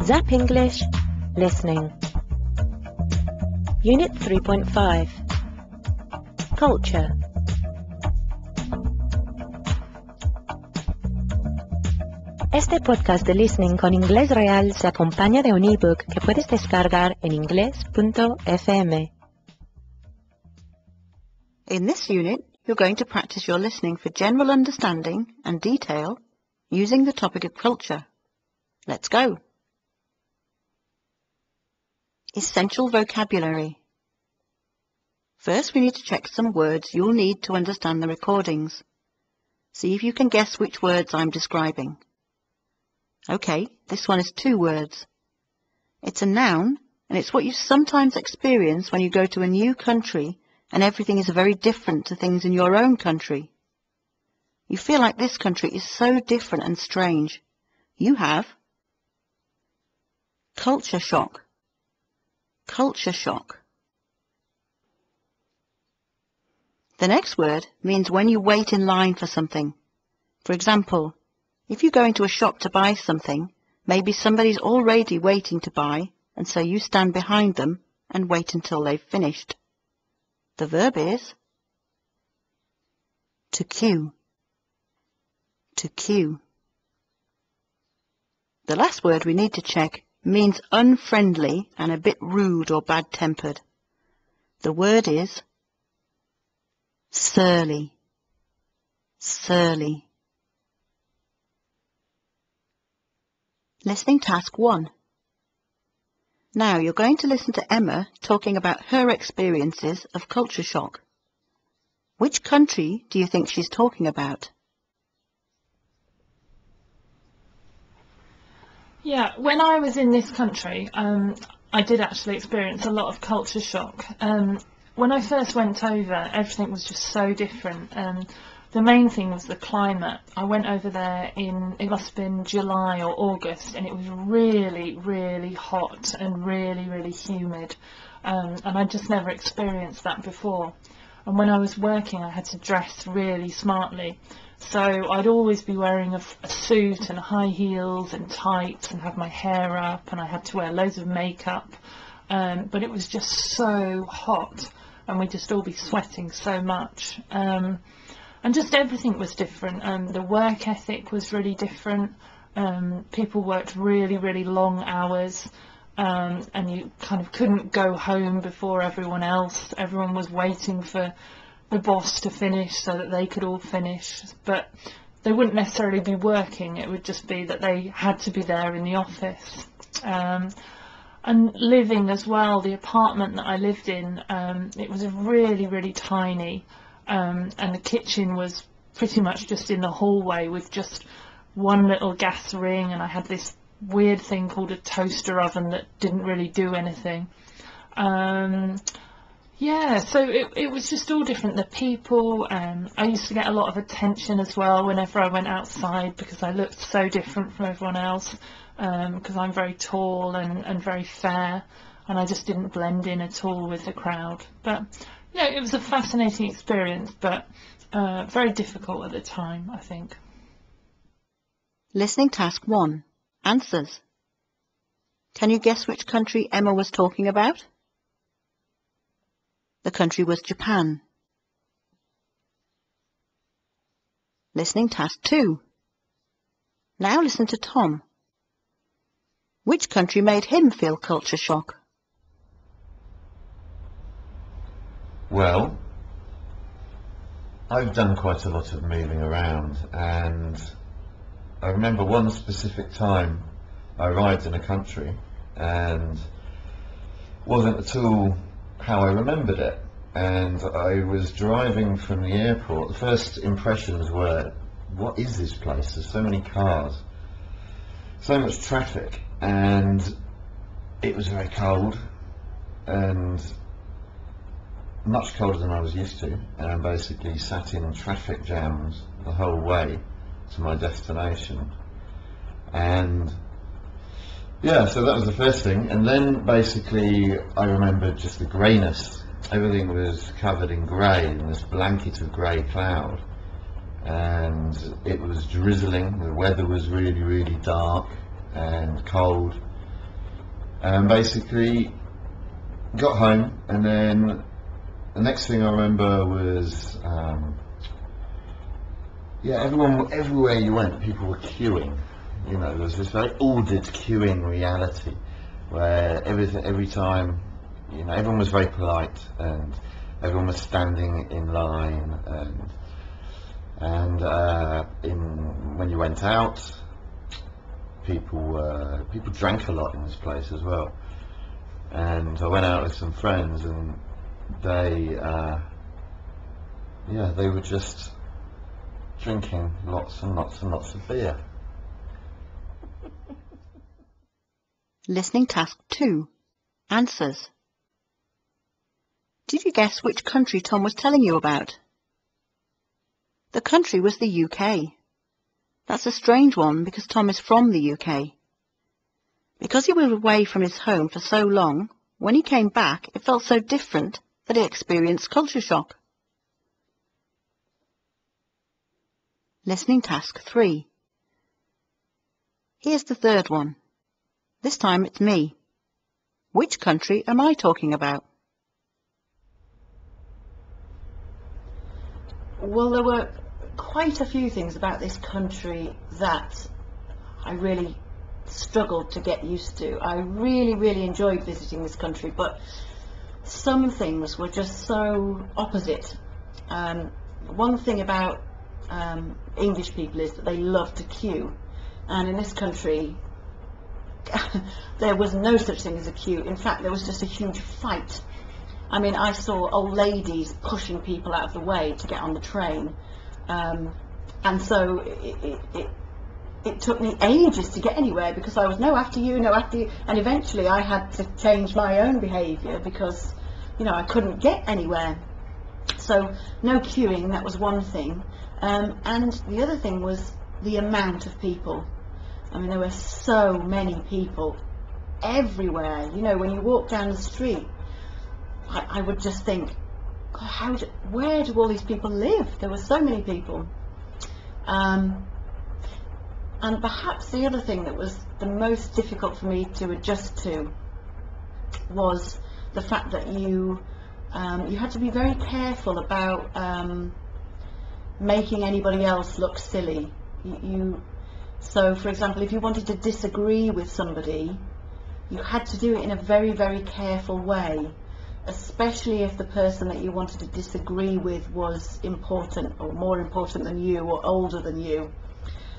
Zapp English, Listening. Unit 3.5. Culture. Este podcast de Listening con Inglés Real se acompaña de un ebook que puedes descargar en ingles.fm. In this unit, you're going to practice your listening for general understanding and detail using the topic of culture. Let's go. Essential vocabulary. First, we need to check some words you'll need to understand the recordings. See if you can guess which words I'm describing. Okay, this one is 2 words. It's a noun, and it's what you sometimes experience when you go to a new country and everything is very different to things in your own country. You feel like this country is so different and strange. You have culture shock. Culture shock. The next word means when you wait in line for something. For example, if you go into a shop to buy something, maybe somebody's already waiting to buy, and so you stand behind them and wait until they've finished. The verb is to queue. To queue. The last word we need to check means unfriendly and a bit rude or bad-tempered. The word is surly. Surly. Listening task 1. Now you're going to listen to Emma talking about her experiences of culture shock. Which country do you think she's talking about? Yeah, when I was in this country, I did actually experience a lot of culture shock. When I first went over, everything was just so different. The main thing was the climate. I went over there it must have been July or August, and it was really, really hot and really, really humid. And I just never experienced that before. And when I was working, I had to dress really smartly. So I'd always be wearing a suit and high heels and tights and have my hair up, and I had to wear loads of makeup. But it was just so hot, and we'd just all be sweating so much. And just everything was different. The work ethic was really different. People worked really, really long hours, and you kind of couldn't go home before everyone else. Everyone was waiting for the boss to finish so that they could all finish, but they wouldn't necessarily be working. It would just be that they had to be there in the office. And living as well, the apartment that I lived in, it was really, really tiny, and the kitchen was pretty much just in the hallway with just one little gas ring, and I had this weird thing called a toaster oven that didn't really do anything. Yeah, so it was just all different. The people, I used to get a lot of attention as well whenever I went outside because I looked so different from everyone else, because I'm very tall and very fair, and I just didn't blend in at all with the crowd. But, you know, it was a fascinating experience, but very difficult at the time, I think. Listening task 1. Answers. Can you guess which country Emma was talking about? The country was Japan. Listening task 2. Now listen to Tom. Which country made him feel culture shock? Well, I've done quite a lot of moving around, and I remember one specific time I arrived in a country and wasn't at all how I remembered it, and I was driving from the airport. The first impressions were, what is this place? There's so many cars, so much traffic, and it was very cold, and much colder than I was used to, and I basically sat in traffic jams the whole way to my destination. And yeah, so that was the first thing, and then basically I remembered just the greyness. Everything was covered in grey, in this blanket of grey cloud, and it was drizzling. The weather was really, really dark and cold, And basically got home, and then the next thing I remember was everywhere you went people were queuing. You know, there was this very ordered queuing reality where every time, you know, everyone was very polite and everyone was standing in line, and when you went out, people drank a lot in this place as well. And I went out with some friends, and they were just drinking lots and lots and lots of beer. Listening task 2. Answers. Did you guess which country Tom was telling you about? The country was the UK. That's a strange one because Tom is from the UK. Because he was away from his home for so long, when he came back it felt so different that he experienced culture shock. Listening task 3. Here's the third one. This time it's me. Which country am I talking about? Well, there were quite a few things about this country that I really struggled to get used to. I really enjoyed visiting this country, but some things were just so opposite. One thing about English people is that they love to queue, and in this country there was no such thing as a queue. In fact, there was just a huge fight. I mean, I saw old ladies pushing people out of the way to get on the train, and so it took me ages to get anywhere because I was no after you, and eventually I had to change my own behaviour because, you know, I couldn't get anywhere. So no queuing, that was one thing, and the other thing was the amount of people. I mean, there were so many people everywhere. You know, when you walk down the street, I would just think, God, where do all these people live? There were so many people. And perhaps the other thing that was the most difficult for me to adjust to was the fact that you had to be very careful about making anybody else look silly. So, for example, if you wanted to disagree with somebody, you had to do it in a very careful way, especially if the person that you wanted to disagree with was important or more important than you or older than you.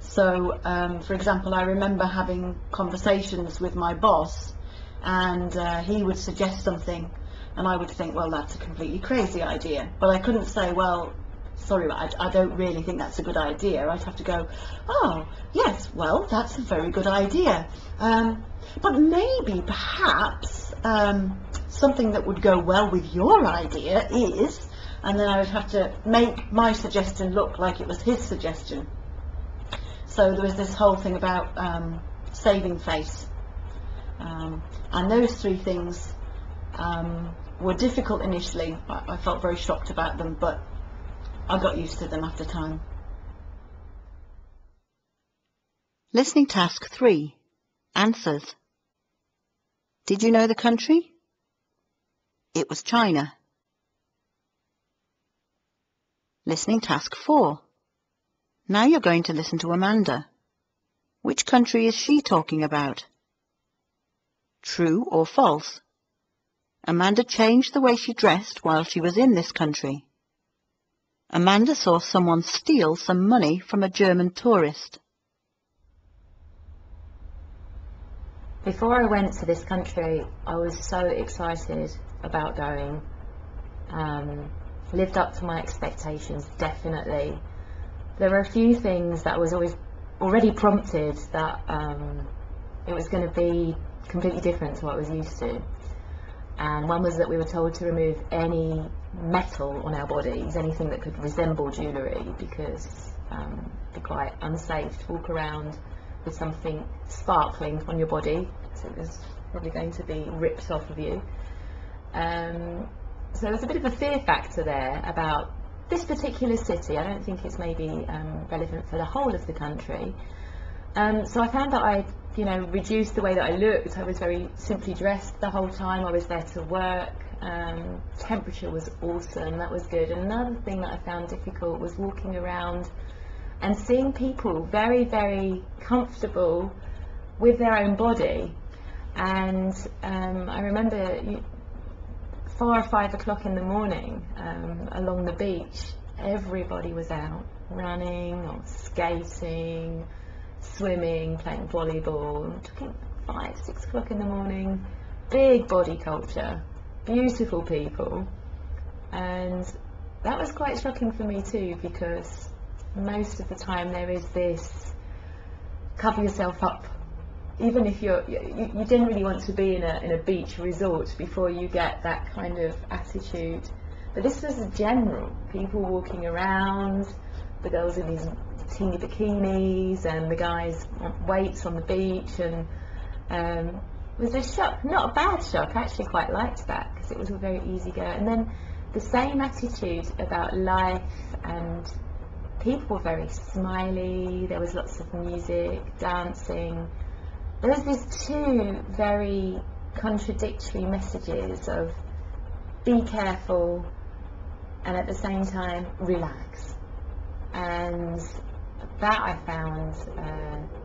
So, for example, I remember having conversations with my boss, and he would suggest something, and I would think, well, that's a completely crazy idea. But I couldn't say, well, sorry, I don't really think that's a good idea. I'd have to go, oh, yes, well, that's a very good idea. But maybe, perhaps, something that would go well with your idea is, and then I would have to make my suggestion look like it was his suggestion. So there was this whole thing about saving face. And those three things were difficult initially. I felt very shocked about them, but I got used to them after time. Listening task 3. Answers. Did you know the country? It was China. Listening task 4. Now you're going to listen to Amanda. Which country is she talking about? True or false? Amanda changed the way she dressed while she was in this country. Amanda saw someone steal some money from a German tourist. Before I went to this country, I was so excited about going. Lived up to my expectations, definitely. There were a few things that was already prompted that it was going to be completely different to what I was used to. And one was that we were told to remove any metal on our bodies, anything that could resemble jewellery, because it'd be quite unsafe to walk around with something sparkling on your body, so it was probably going to be ripped off of you. So there's a bit of a fear factor there about this particular city. I don't think it's maybe relevant for the whole of the country, So I found that I, reduced the way that I looked. I was very simply dressed the whole time. I was there to work. Temperature was awesome. That was good. And another thing that I found difficult was walking around and seeing people very, very comfortable with their own body. And I remember 4 or 5 o'clock in the morning, along the beach, everybody was out running or skating, swimming, playing volleyball. I'm talking 5, 6 o'clock in the morning, big body culture, beautiful people. And that was quite shocking for me too, because most of the time there is this cover yourself up. Even if you didn't really want to be in a beach resort before you get that kind of attitude. But this was general, people walking around, the girls in these teeny bikinis and the guys on weights on the beach, and it was a shock, not a bad shock. I actually quite liked that because it was all very easy go. And then the same attitude about life, and people were very smiley, there was lots of music, dancing. There was these two very contradictory messages of be careful and at the same time relax. And that I found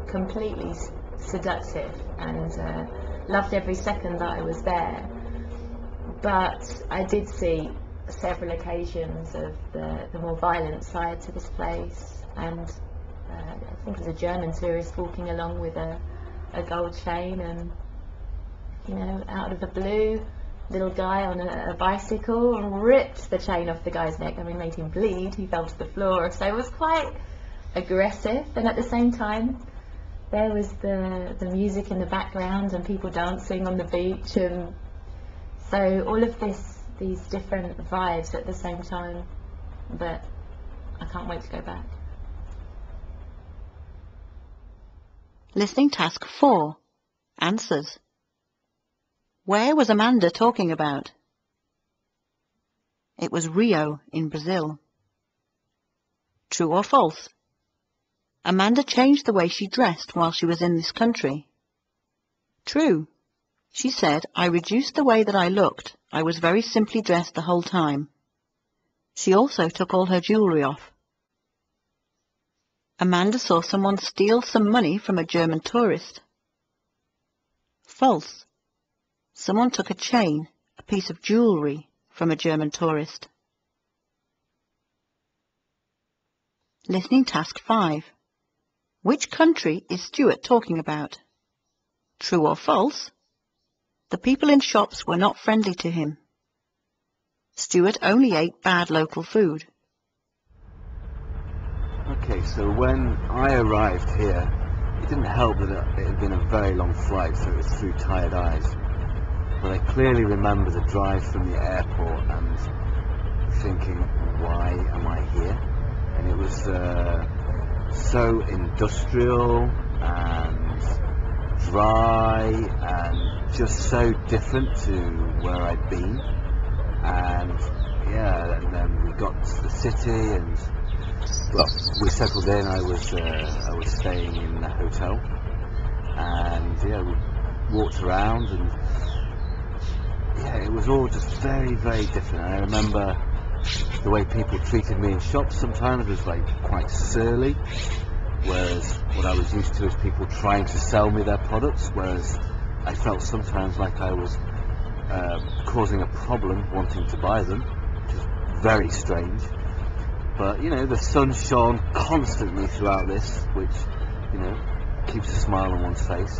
completely seductive, and loved every second that I was there. But I did see several occasions of the more violent side to this place, and I think it was a German tourist walking along with a gold chain, and out of the blue, little guy on a bicycle ripped the chain off the guy's neck. I mean, made him bleed. He fell to the floor. So it was quite aggressive, and at the same time there was the music in the background and people dancing on the beach, and so all of these different vibes at the same time. But I can't wait to go back. Listening task 4. Answers. Where was Amanda talking about? It was Rio in Brazil. True or false? Amanda changed the way she dressed while she was in this country. True. She said, I reduced the way that I looked. I was very simply dressed the whole time. She also took all her jewellery off. Amanda saw someone steal some money from a German tourist. False. Someone took a chain, a piece of jewellery, from a German tourist. Listening task 5. Which country is Stuart talking about? True or false? The people in shops were not friendly to him. Stuart only ate bad local food. Okay, so when I arrived here, it didn't help that it had been a very long flight, so it was through tired eyes. But I clearly remember the drive from the airport and thinking, why am I here? And it was so industrial and dry and just so different to where I'd been. And yeah, and then we got to the city, and well, we settled in. I was staying in a hotel, and yeah, we walked around, and yeah, it was all just very, very different. I remember the way people treated me in shops sometimes was like quite surly, whereas what I was used to is people trying to sell me their products, whereas I felt sometimes like I was causing a problem wanting to buy them, which is very strange. But the sun shone constantly throughout this, which keeps a smile on one's face.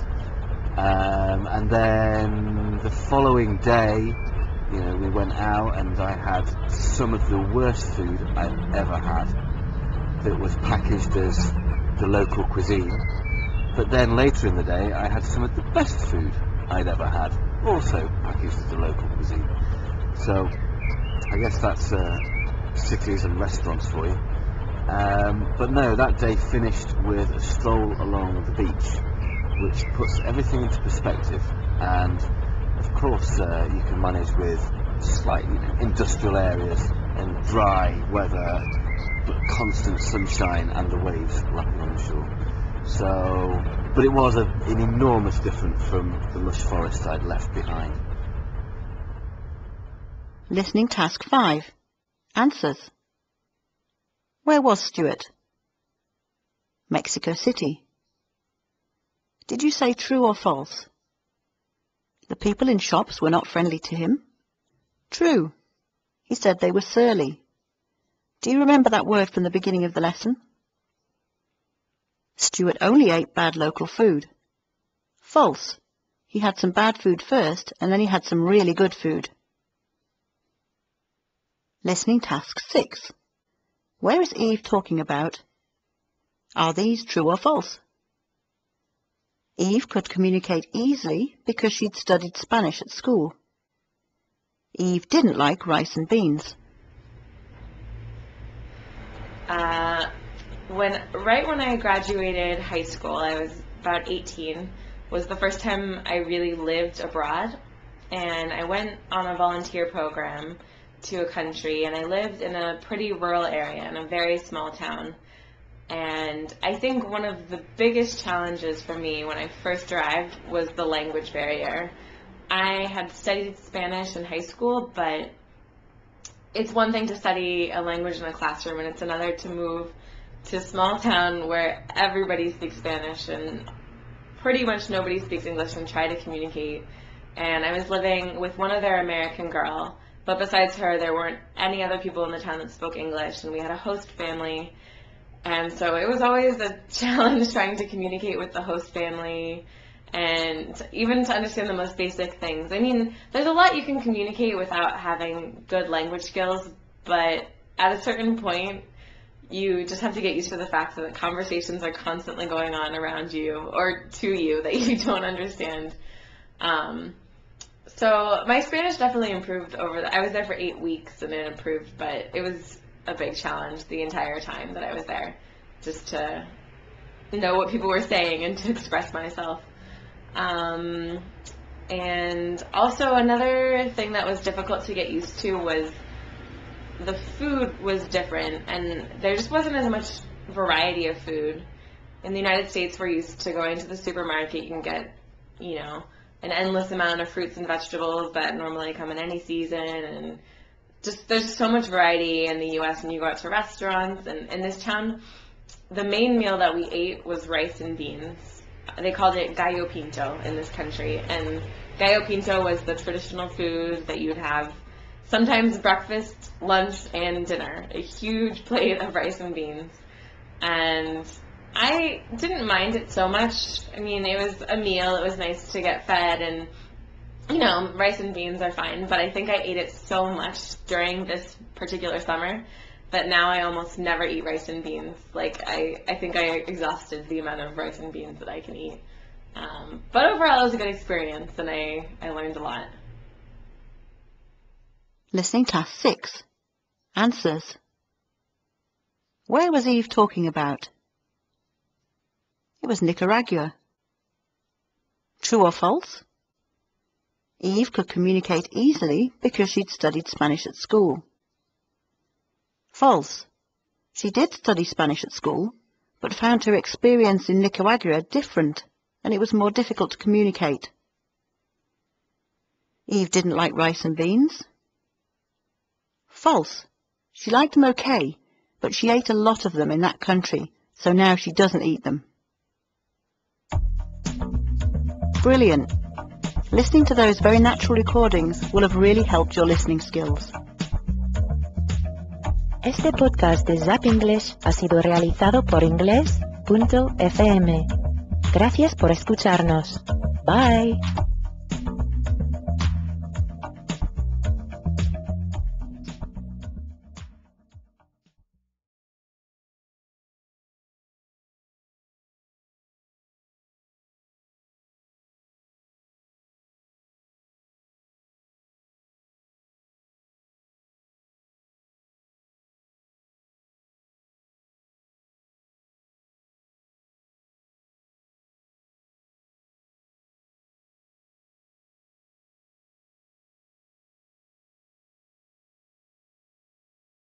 And then the following day, we went out, and I had some of the worst food I've ever had that was packaged as the local cuisine. But then later in the day, I had some of the best food I'd ever had, also packaged as the local cuisine. So I guess that's cities and restaurants for you. But no, that day finished with a stroll along the beach, which puts everything into perspective. And of course you can manage with slightly industrial areas and dry weather, but constant sunshine and the waves lapping on the shore. So, but it was an enormous difference from the lush forest I'd left behind. Listening task 5. Answers. Where was Stuart? Mexico City. Did you say true or false? The people in shops were not friendly to him. True. He said they were surly. Do you remember that word from the beginning of the lesson? Stuart only ate bad local food. False. He had some bad food first, and then he had some really good food. Listening task 6. Where is Eve talking about? Are these true or false? Eve could communicate easily because she'd studied Spanish at school. Eve didn't like rice and beans. Right when I graduated high school, I was about 18, was the first time I really lived abroad. And I went on a volunteer program to a country, and I lived in a pretty rural area in a very small town. And I think one of the biggest challenges for me when I first arrived was the language barrier. I had studied Spanish in high school, but it's one thing to study a language in a classroom, and it's another to move to a small town where everybody speaks Spanish and pretty much nobody speaks English, and try to communicate. And I was living with one other American girl, but besides her there weren't any other people in the town that spoke English, and we had a host family. And so it was always a challenge trying to communicate with the host family and even to understand the most basic things. I mean, there's a lot you can communicate without having good language skills, but at a certain point, you just have to get used to the fact that conversations are constantly going on around you or to you that you don't understand. So my Spanish definitely improved I was there for 8 weeks and it improved, but it was a big challenge the entire time that I was there, just to know what people were saying and to express myself. And also another thing that was difficult to get used to was the food was different, and there just wasn't as much variety of food. In the United States, we're used to going to the supermarket. You can get, an endless amount of fruits and vegetables that normally come in any season, and there's so much variety in the U.S. when you go out to restaurants. And in this town, the main meal that we ate was rice and beans. They called it gallo pinto in this country, and gallo pinto was the traditional food that you'd have sometimes breakfast, lunch, and dinner. A huge plate of rice and beans. And I didn't mind it so much. I mean, it was a meal. It was nice to get fed, and rice and beans are fine, but I think I ate it so much during this particular summer that now I almost never eat rice and beans. Like, I think I exhausted the amount of rice and beans that I can eat. But overall, it was a good experience, and I learned a lot. Listening task 6. Answers. Where was Eve talking about? It was Nicaragua. True or false? Eve could communicate easily because she'd studied Spanish at school. False. She did study Spanish at school, but found her experience in Nicaragua different, and it was more difficult to communicate. Eve didn't like rice and beans. False. She liked them okay, but she ate a lot of them in that country, so now she doesn't eat them. Brilliant. Listening to those very natural recordings will have really helped your listening skills. Este podcast de Zapp English ha sido realizado por Ingles.fm. Gracias por escucharnos. Bye.